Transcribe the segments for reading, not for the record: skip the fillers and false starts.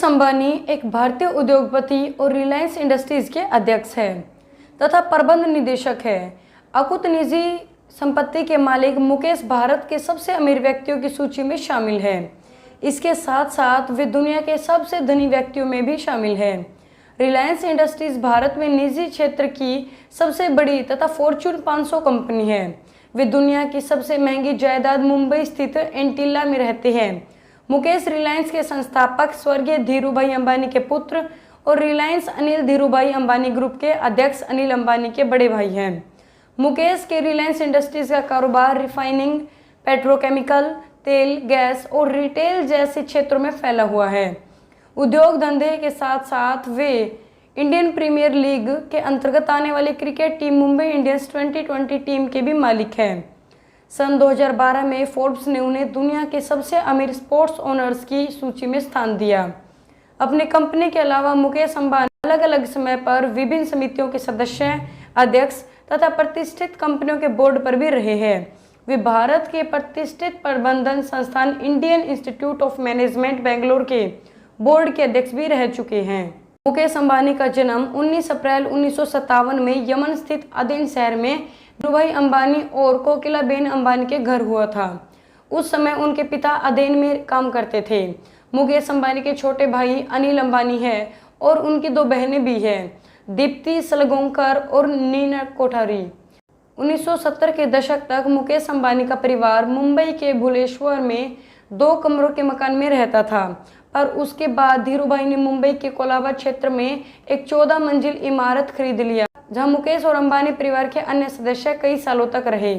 मुकेश अंबानी एक भारतीय उद्योगपति और रिलायंस इंडस्ट्रीज के अध्यक्ष हैं तथा प्रबंध निदेशक है। अकुत निजी संपत्ति के मालिक मुकेश भारत के सबसे अमीर व्यक्तियों की सूची में शामिल है। इसके साथ साथ वे दुनिया के सबसे धनी व्यक्तियों में भी शामिल है। रिलायंस इंडस्ट्रीज भारत में निजी क्षेत्र की सबसे बड़ी तथा फॉर्च्यून 500 कंपनी है। वे दुनिया की सबसे महंगी जायदाद मुंबई स्थित एंटीला में रहते हैं। मुकेश रिलायंस के संस्थापक स्वर्गीय धीरूभाई अंबानी के पुत्र और रिलायंस अनिल धीरूभाई अंबानी ग्रुप के अध्यक्ष अनिल अंबानी के बड़े भाई हैं। मुकेश के रिलायंस इंडस्ट्रीज का कारोबार रिफाइनिंग, पेट्रोकेमिकल, तेल, गैस और रिटेल जैसे क्षेत्रों में फैला हुआ है। उद्योग धंधे के साथ साथ वे इंडियन प्रीमियर लीग के अंतर्गत आने वाली cricket team Mumbai Indians 2020 team के भी मालिक हैं। सन 2012 में फोर्ब्स ने उन्हें दुनिया के सबसे अमीर स्पोर्ट्स ओनर्स की सूची में स्थान दिया। अपनी कंपनी के अलावा मुकेश अंबानी अलग अलग समय पर विभिन्न समितियों के सदस्य, अध्यक्ष तथा प्रतिष्ठित कंपनियों के बोर्ड पर भी रहे हैं। वे भारत के प्रतिष्ठित प्रबंधन संस्थान Indian institute of management Bangalore के बोर्ड के अध्यक्ष भी रह चुके हैं। मुकेश अंबानी का जन्म 19 अप्रैल 1957 में यमन स्थित अदेन शहर में धीरूभाई अंबानी और कोकिलाबेन अंबानी के घर हुआ था। उस समय उनके पिता अदेन में काम करते थे। मुकेश अंबानी के छोटे भाई अनिल अंबानी है और उनकी 2 बहनें भी हैं, दीप्ति सलगोंकर और नीना कोठारी। 1970 के दशक तक मुकेश अंबानी का परिवार मुंबई के भुवनेश्वर में 2 कमरों के मकान में रहता था, पर उसके बाद धीरूभाई ने मुंबई के कोलाबा क्षेत्र में एक 14 मंजिल इमारत खरीद लिया, जहां मुकेश और अंबानी परिवार के अन्य सदस्य कई सालों तक रहे।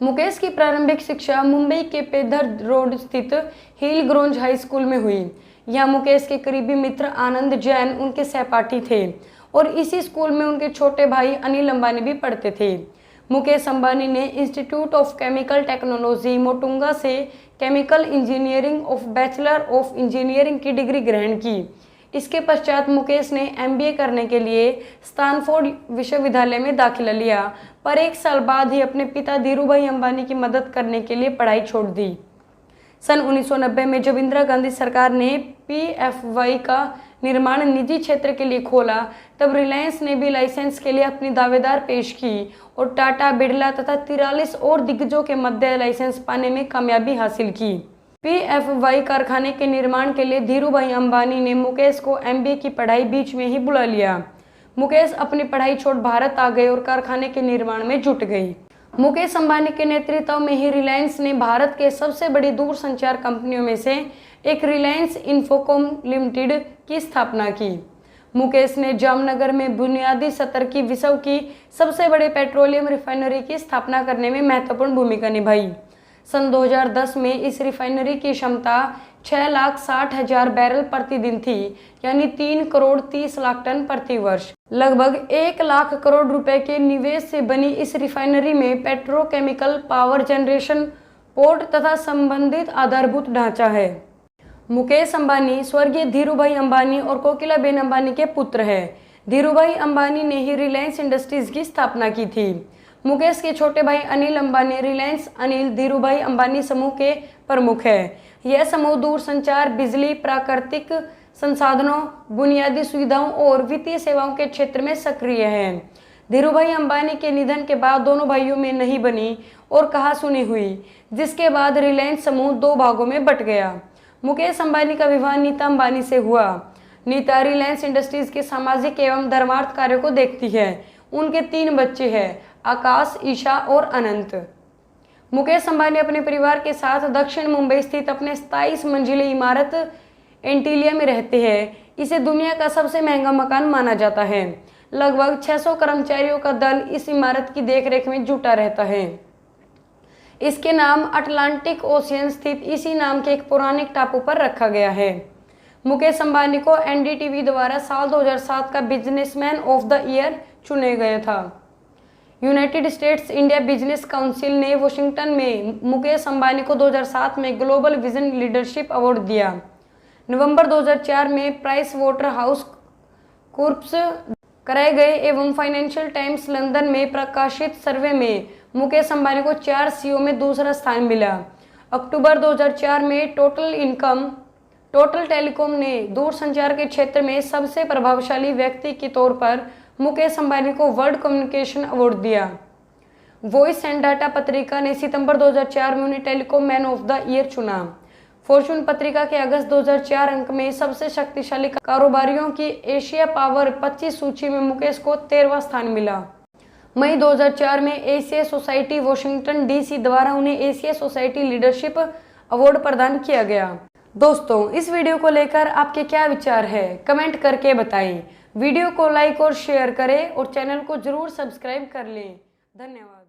मुकेश की प्रारंभिक शिक्षा मुंबई के पेदर रोड स्थित हिल ग्रोंज हाई स्कूल में हुई। यहाँ मुकेश के करीबी मित्र आनंद जैन उनके सहपाठी थे और इसी स्कूल में उनके छोटे भाई अनिल अंबानी भी पढ़ते थे। मुकेश अंबानी ने इंस्टीट्यूट ऑफ केमिकल टेक्नोलॉजी मोटुंगा से chemical engineering of bachelor of engineering की डिग्री ग्रहण की। इसके पश्चात मुकेश ने MBA करने के लिए स्टैनफोर्ड विश्वविद्यालय में दाखिला लिया, पर 1 साल बाद ही अपने पिता धीरूभाई अंबानी की मदद करने के लिए पढ़ाई छोड़ दी। सन 1990 में जब इंदिरा गांधी सरकार ने PFY का निर्माण निजी क्षेत्र के लिए खोला, तब रिलायंस ने भी लाइसेंस के लिए अपनी दावेदार पेश की और टाटा, बिरला तथा 43 और दिग्गजों के मध्य लाइसेंस पाने में कामयाबी हासिल की। PFY कारखाने के निर्माण के लिए धीरूभाई अंबानी ने मुकेश को MBA की पढ़ाई बीच में ही बुला लिया। मुकेश अपनी पढ़ाई छोड़ भारत आ गए और कारखाने के निर्माण में जुट गई। मुकेश अंबानी के नेतृत्व में ही रिलायंस ने भारत के सबसे बड़ी दूरसंचार कंपनियों में से एक रिलायंस इन्फोकॉम लिमिटेड की स्थापना की। मुकेश ने जामनगर में बुनियादी स्तर की विश्व की सबसे बड़े पेट्रोलियम रिफाइनरी की स्थापना करने में महत्वपूर्ण भूमिका निभाई। सन 2010 में इस रिफाइनरी की क्षमता 6,60,000 बैरल प्रतिदिन थी, यानी 3 करोड़ 30 लाख टन प्रति वर्ष। लगभग 1 लाख करोड़ रुपए के निवेश से बनी इस रिफाइनरी में पेट्रोकेमिकल, पावर जनरेशन, पोर्ट तथा संबंधित आधारभूत ढांचा है। मुकेश अंबानी स्वर्गीय धीरूभाई अंबानी और कोकिलाबेन अंबानी के पुत्र हैं। धीरूभाई अंबानी ने ही रिलायंस इंडस्ट्रीज की स्थापना की थी। मुकेश के छोटे भाई अनिल अंबानी रिलायंस अनिल धीरूभाई अंबानी समूह के प्रमुख हैं। यह समूह दूरसंचार, बिजली, प्राकृतिक संसाधनों, बुनियादी सुविधाओं और वित्तीय सेवाओं के क्षेत्र में सक्रिय है। धीरूभाई अंबानी के निधन के बाद दोनों भाइयों में नहीं बनी और कहासुनी हुई, जिसके बाद रिलायंस समूह 2 भागों में बट गया। मुकेश अंबानी का विवाह नीता अंबानी से हुआ। नीता रिलायंस इंडस्ट्रीज के सामाजिक एवं धर्मार्थ कार्यों को देखती है। उनके 3 बच्चे हैं, आकाश, ईशा और अनंत। मुकेश अंबानी अपने परिवार के साथ दक्षिण मुंबई स्थित अपने 27 मंजिली इमारत एंटीलिया में रहते हैं। इसे दुनिया का सबसे महंगा मकान माना जाता है। लगभग 600 कर्मचारियों का दल इस इमारत की देखरेख में जुटा रहता है। इसके नाम अटलांटिक ओशियन स्थित इसी नाम के एक पौराणिक टापू पर रखा गया है। मुकेश अंबानी को NDTV द्वारा साल 2007 का बिजनेसमैन ऑफ द ईयर चुना गया था। United states India business council ने वॉशिंगटन में मुकेश अंबानी को 2007 में ग्लोबल विजन लीडरशिप अवार्ड दिया। नवंबर 2004 में प्राइस वाटर हाउस कूपर्स कराए गए एवं फाइनेंशियल टाइम्स लंदन में प्रकाशित सर्वे में मुकेश अंबानी को 4 CEO में दूसरा स्थान मिला। अक्टूबर 2004 में टोटल इनकम टोटल टेलीकॉम ने दूरसंचार के क्षेत्र में सबसे प्रभावशाली व्यक्ति के तौर पर मुकेश अंबानी को वर्ल्ड कम्युनिकेशन अवार्ड दिया। वॉइस एंड डाटा पत्रिका ने सितंबर 2004 में उन्हें telecom man of the year चुना। फॉर्च्यून पत्रिका के अगस्त 2004 अंक में सबसे शक्तिशाली कारोबारियों की एशिया पावर 25 सूची में मुकेश को 13वां स्थान मिला। मई 2004 में एशिया सोसाइटी वॉशिंगटन डीसी द्वारा उन्हें एशिया सोसाइटी लीडरशिप अवार्ड प्रदान किया गया। दोस्तों, इस वीडियो को लेकर आपके क्या विचार है, कमेंट करके बताएं। वीडियो को लाइक और शेयर करें और चैनल को जरूर सब्सक्राइब कर लें। धन्यवाद।